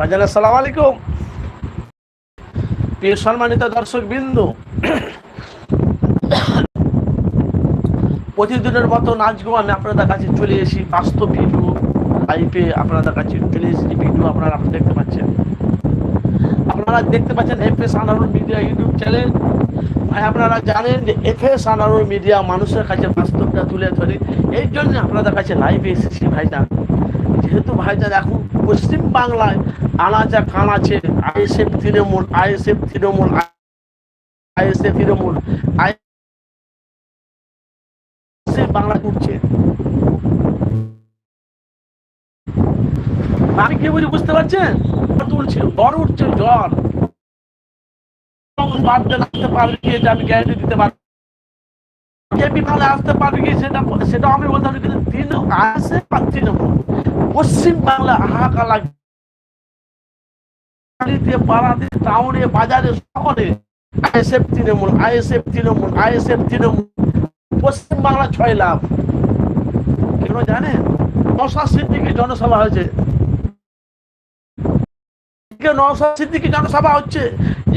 ভাইজান আসসালামু আলাইকুম। প্রিয় সম্মানিত দর্শক বিন্দু, প্রতিদিনের মতো নাচগো আমি আপনাদের কাছে চলে এসেছি বাস্তব ভিডিও লাইভে আপনাদের কাছে চলে এসেছি। ভিডিও আপনারা দেখতে পাচ্ছেন, FS Anarul media YouTube channel. ভাই আপনারা জানেন যে এফএস আনারুল মিডিয়া মানুষের কাছে বাস্তবটা তুলে ধরে, এই জন্য আপনাদের কাছে লাইভে এসেছি ভাইজান। যেহেতু ভাইজান এখন পশ্চিম বাংলায় আনাচে কানাচে আইএসএফ তৃণমূল বাংলা উঠছে, আমি কি বলি বুঝতে পারছেন? তুলছে জ্বর, উঠছে জ্বর। আসতে পারবে কি এটা আমি গ্যারান্টি দিতে পারবো। বিমানে আসতে পারবে কি সেটা আমি বলতে পারি, কিন্তু তৃণমূল পশ্চিম বাংলা হাহাকার লাগে। পাড়াতে, টাউনে, বাজারে, শহরে আইএসএফ তৃণমূল। পশ্চিম বাংলা 6 লাখ। কেন জানেন? নওশাদ সিদ্দিকীর জনসভা হয়েছে, নওশাদ সিদ্দিকী জনসভা হচ্ছে।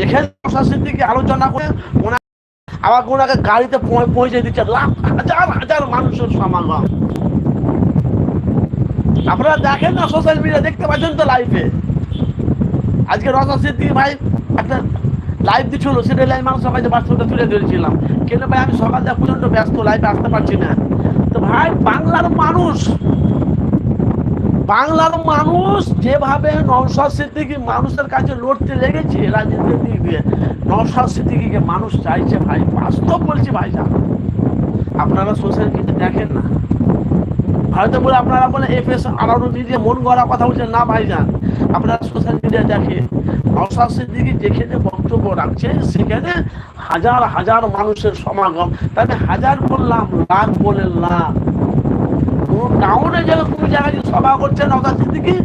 এখানে নওশাদ সিদ্দিকী আলোচনা করে আবার ওনাকে গাড়িতে পৌঁছে দিচ্ছে, লাখ হাজার মানুষের সমাগম। আপনারা দেখেন না, সোশ্যাল মিডিয়া দেখতে পাচ্ছেন তো লাইভে। আজকে নওশাদ সিদ্দিকী ভাই একটা লাইভ দিচ্ছিল, সেটা লাইভ মানুষের কাছে বাস্তবতা তুলে ধরেছিলাম। কেন ভাই আমি সকাল থেকে প্রচন্ড ব্যস্ত, লাইভে আসতে পারছি না। তো ভাই বাংলার মানুষ যেভাবে নওশাদ সিদ্দিকী মানুষের কাছে লড়তে লেগেছে রাজনীতির দিক দিয়ে, নওশাদ সিদ্দিকীকে মানুষ চাইছে ভাই। বাস্তব বলছি ভাইজান, আপনারা সোশ্যাল মিডিয়া দেখেন না। হয়তো বলে আপনারা বলে এফএস আনারুল মিডিয়া মন গড়া কথা বলছেন না ভাইজান। আপনারা সোশ্যাল মিডিয়া দেখেন, নওশাদ সিদ্দিকী যেখানে বক্তব্য রাখছে সেখানে হাজার হাজার মানুষের সমাগম। তাই হাজার বললাম, লাখ বলেন লাখ। টাউনে কোনো জায়গায় সভা করছে নওশাদ সিদ্দিকী,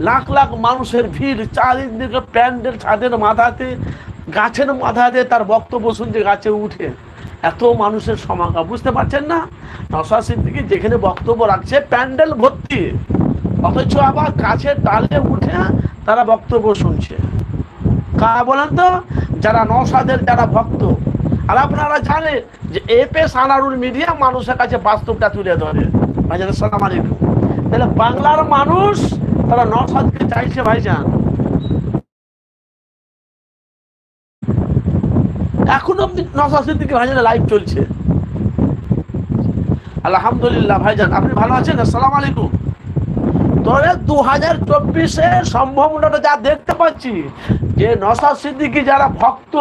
লাখ লাখ মানুষের ভিড়, চারিদিকে প্যান্ডেল, ছাদের মাথাতে, গাছের মাথাতে তার বক্তব্য শুনছে, গাছে উঠে এত মানুষের সমাগম। বুঝতে পারছেন না? নওশাদ সিদ্দিকী যেখানে বক্তব্য রাখছে প্যান্ডেল ভর্তি, অথচ আবার গাছের ডালে উঠে তারা বক্তব্য শুনছে। কারা বলেন তো? যারা নওশাদের যারা ভক্ত। আর আপনারা জানেন যে এফএস আনারুল মিডিয়া মানুষের কাছে বাস্তবটা তুলে ধরে। ভাইজান আসসালামু আলাইকুম। তাহলে বাংলার মানুষ তারা নওশাদকে চাইছে ভাইজান। এখন অব্দি নওশাদ সিদ্দিকী ভাইজান লাইভ চলছে। আলহামদুলিল্লাহ ভাইজান, আপনি ভালো আছেন? আসসালামু আলাইকুম। তবে 2024-এর সম্ভাবনাটা যা দেখতে পাচ্ছি, যে নওশাদ সিদ্দিকী যারা ভক্ত